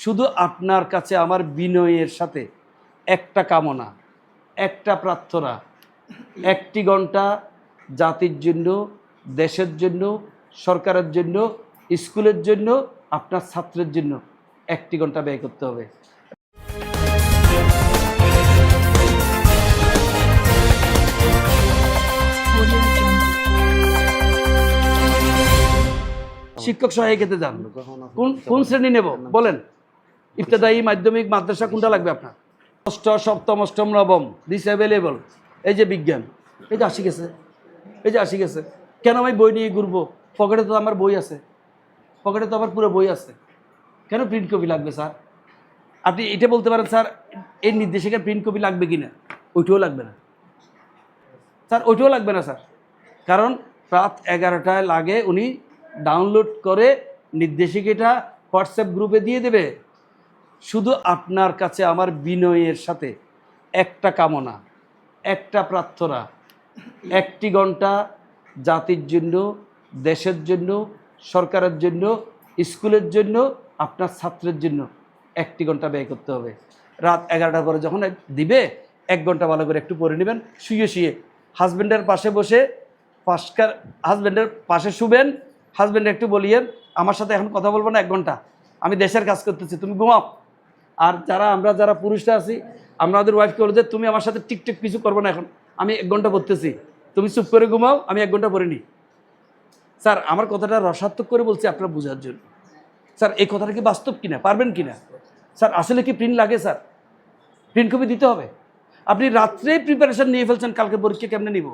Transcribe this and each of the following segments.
শুধু আপনার কাছে আমার বিনয়ের সাথে একটা কামনা, একটা প্রার্থনা, 1টি ঘন্টা জাতির জন্য, দেশের জন্য, সরকারের জন্য, স্কুলের জন্য, আপনার ছাত্রের জন্য 1টি ঘন্টা ব্যয় করতে হবে। শিক্ষক সহায়িকাতে যান, কোন শ্রেণী নেব বলেন? ইবতেদায়ী, মাধ্যমিক, মাদ্রাসা কোনটা লাগবে আপনার? ষষ্ঠ, সপ্তম, অষ্টম, নবম, দিস অ্যাভেলেবল। এই যে বিজ্ঞান, এই যে আসি গেছে, এই যে আসি গেছে। কেন আমি বই নিয়ে ঘুরবো? পকেটে তো আমার বই আছে, পকেটে তো আমার পুরো বই আছে। কেন প্রিন্ট কপি লাগবে স্যার? আপনি এটা বলতে পারেন স্যার এই নির্দেশিকার প্রিন্ট কপি লাগবে কি না? ওইটাও লাগবে না স্যার, ওইটাও লাগবে না স্যার। কারণ রাত 11টায় লাগে, উনি ডাউনলোড করে নির্দেশিকাটা হোয়াটসঅ্যাপ গ্রুপে দিয়ে দেবে। শুধু আপনার কাছে আমার বিনয়ের সাথে একটা কামনা, একটা প্রার্থনা, 1টি ঘন্টা জাতির জন্য, দেশের জন্য, সরকারের জন্য, স্কুলের জন্য, আপনার ছাত্রের জন্য 1টি ঘন্টা ব্যয় করতে হবে। রাত 11টার পরে যখন দিবে 1 ঘন্টা ভালো করে একটু পড়ে নেবেন, শুয়ে শুয়ে হাজব্যান্ডের পাশে বসে, হাজব্যান্ডের পাশে শুবেন, হাজব্যান্ড একটু বলিয়েন আমার সাথে এখন কথা বলবো না 1 ঘন্টা, আমি দেশের কাজ করতেছি, তুমি ঘুমাও। আর আমরা যারা পুরুষরা আছি, আমাদের ওয়াইফকে বলে যে তুমি আমার সাথে টিকটিক কিছু করবো না, এখন আমি 1 ঘন্টা পড়তেছি, তুমি চুপ করে ঘুমাও, আমি 1 ঘন্টা পড়ে নিই। স্যার আমার কথাটা রসাত্মক করে বলছি আপনারা বোঝার জন্য। স্যার এই কথাটা কি বাস্তব কিনা, পারবেন কিনা? স্যার আসলে কি প্রিন্ট লাগে? স্যার প্রিন্ট কপি দিতে হবে। আপনি রাত্রে প্রিপারেশন নিয়ে ফেলছেন, কালকে পরীক্ষা কেমনে নিব?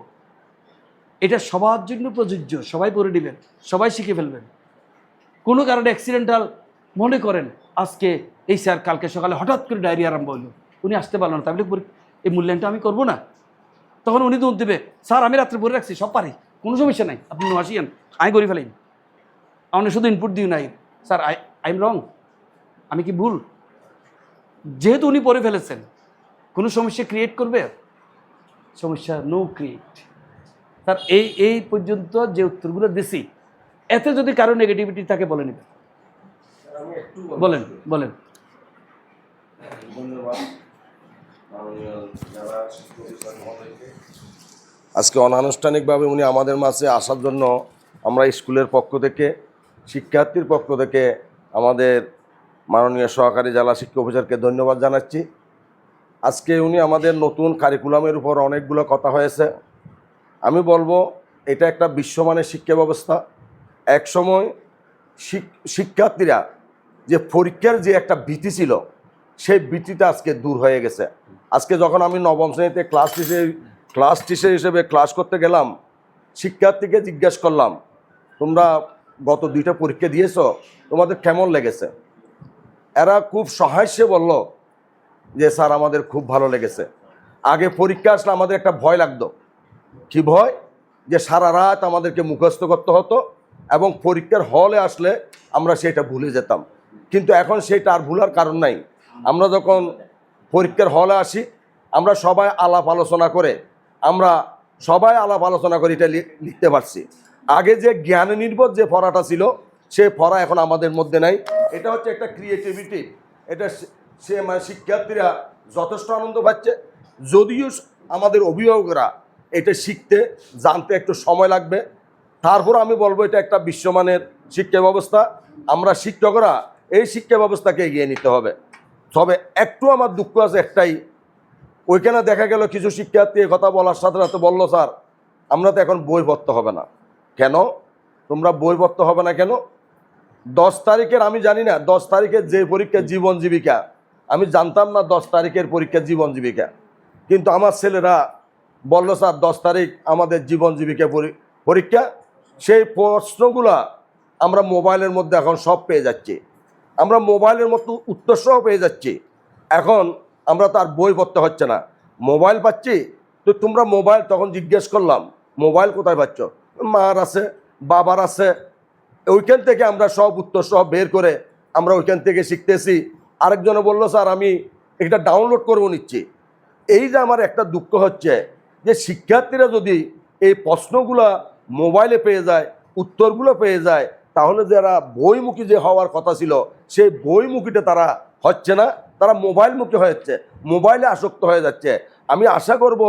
এটা সবার জন্য প্রযোজ্য, সবাই পড়ে নেবেন, সবাই শিখে ফেলবেন। কোনো কারণে অ্যাক্সিডেন্টাল মনে করেন আজকে এই স্যার কালকে সকালে হঠাৎ করে ডায়রিয়া আরম্ভ হইলো, উনি আসতে পারলো না, তাহলে এই মূল্যায়নটা আমি করবো না? তখন উনি তো দেবে স্যার আমি রাত্রে পড়ে রাখছি, সব পারি, কোনো সমস্যা নাই, আপনি আসিয়েন, আমি করে ফেলেন, আপনি শুধু ইনপুট দিই নাই। স্যার আই এম রং, আমি কি ভুল? যেহেতু উনি পড়ে ফেলেছেন, কোনো সমস্যা ক্রিয়েট করবে? সমস্যা নো ক্রিয়েট। স্যার এই পর্যন্ত যে উত্তরগুলো দিছি, এতে যদি কারো নেগেটিভিটি থাকে বলে নেবে, বলেন বলেন। আজকে অনানুষ্ঠানিকভাবে উনি আমাদের মাঝে আসার জন্য আমরা স্কুলের পক্ষ থেকে, শিক্ষার্থীর পক্ষ থেকে আমাদের মাননীয় সহকারী জেলা শিক্ষা অফিসারকে ধন্যবাদ জানাচ্ছি। আজকে উনি আমাদের নতুন কারিকুলামের উপর অনেকগুলো কথা হয়েছে। আমি বলবো এটা একটা বিশ্বমানের শিক্ষা ব্যবস্থা। একসময় শিক্ষার্থীরা যে পরীক্ষার যে একটা ভীতি ছিল, সেই ভীতিটা আজকে দূর হয়ে গেছে। আজকে যখন আমি নবম শ্রেণীতে ক্লাস টিচার হিসেবে ক্লাস করতে গেলাম, শিক্ষার্থীকে জিজ্ঞাসা করলাম তোমরা গত 2টা পরীক্ষা দিয়েছো, তোমাদের কেমন লেগেছে? এরা খুব সহাস্যে বলল যে স্যার আমাদের খুব ভালো লেগেছে। আগে পরীক্ষা আসলে আমাদের একটা ভয় লাগতো। কি ভয়? যে সারা রাত আমাদেরকে মুখস্থ করতে হতো এবং পরীক্ষার হলে আসলে আমরা সেটা ভুলে যেতাম। কিন্তু এখন সেটা আর ভুলার কারণ নাই। আমরা যখন পরীক্ষার হলে আসি, আমরা সবাই আলাপ আলোচনা করে এটা লিখতে পারছি। আগে যে জ্ঞান নির্ভর যে পড়াটা ছিল, সে পড়া এখন আমাদের মধ্যে নাই। এটা হচ্ছে একটা ক্রিয়েটিভিটি। এটা শিক্ষার্থীরা যথেষ্ট আনন্দ পাচ্ছে। যদিও আমাদের অভিভাবকরা এটা শিখতে জানতে একটু সময় লাগবে, তারপর আমি বলবো এটা একটা বিশ্বমানের শিক্ষা ব্যবস্থা। আমরা শিক্ষকরা এই শিক্ষা ব্যবস্থাকে এগিয়ে নিতে হবে। তবে একটু আমার দুঃখ আছে একটাই, ওইখানে দেখা গেল কিছু শিক্ষার্থী কথা বলার সাথে সাথে বললো স্যার আমরা তো এখন বই পড়তে হবে না। কেন তোমরা বই পড়তে হবে না কেন? 10 তারিখের, আমি জানি না 10 তারিখের যে পরীক্ষা জীবন জীবিকা, আমি জানতাম না 10 তারিখের পরীক্ষা জীবন জীবিকা। কিন্তু আমার ছেলেরা বলল স্যার 10 তারিখ আমাদের জীবন জীবিকা পরীক্ষা। সেই প্রশ্নগুলা আমরা মোবাইলের মধ্যে এখন সব পেয়ে যাচ্ছি, আমরা মোবাইলের মতো উত্তর সহ পেয়ে যাচ্ছি। এখন আমরা তো আর বই পড়তে হচ্ছে না, মোবাইল পাচ্ছি। তো তোমরা মোবাইল, তখন জিজ্ঞেস করলাম মোবাইল কোথায় পাচ্ছ? মার আছে, বাবার আছে, ওইখান থেকে আমরা সব উত্তর সহ বের করে আমরা ওইখান থেকে শিখতেছি। আরেকজনে বললো স্যার আমি এটা ডাউনলোড করবো নিচ্ছি। এই যে আমার একটা দুঃখ হচ্ছে যে শিক্ষার্থীরা যদি এই প্রশ্নগুলা মোবাইলে পেয়ে যায়, উত্তরগুলো পেয়ে যায়, তাহলে যারা বইমুখী যে হওয়ার কথা ছিল সেই বইমুখীটা তারা হচ্ছে না, তারা মোবাইলমুখী হচ্ছে, মোবাইলে আসক্ত হয়ে যাচ্ছে। আমি আশা করব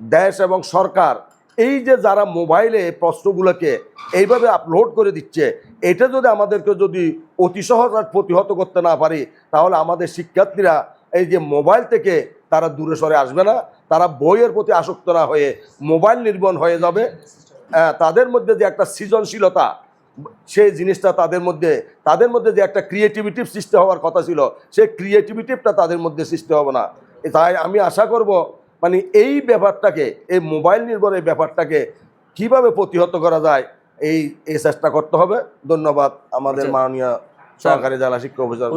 দেশ এবং সরকার এই যে যারা মোবাইলে প্রশ্নগুলোকে এইভাবে আপলোড করে দিচ্ছে, এটা যদি আমাদেরকে যদি অতি সহজ প্রতিহত করতে না পারি, তাহলে আমাদের শিক্ষার্থীরা এই যে মোবাইল থেকে তারা দূরে সরে আসবে না, তারা বইয়ের প্রতি আসক্ত না হয়ে মোবাইল নির্ভর হয়ে যাবে। তাদের মধ্যে যে একটা সৃজনশীলতা, সেই জিনিসটা তাদের মধ্যে যে একটা ক্রিয়েটিভিটি সৃষ্টি হওয়ার কথা ছিল, সেই ক্রিয়েটিভিটিটা তাদের মধ্যে সৃষ্টি হবে না। তাই আমি আশা করব মানে এই ব্যাপারটাকে, এই মোবাইল নির্ভর এই ব্যাপারটাকে কিভাবে প্রতিহত করা যায় এই চেষ্টা করতে হবে। ধন্যবাদ আমাদের মাননীয় সহকারী জেলা শিক্ষা অফিসার।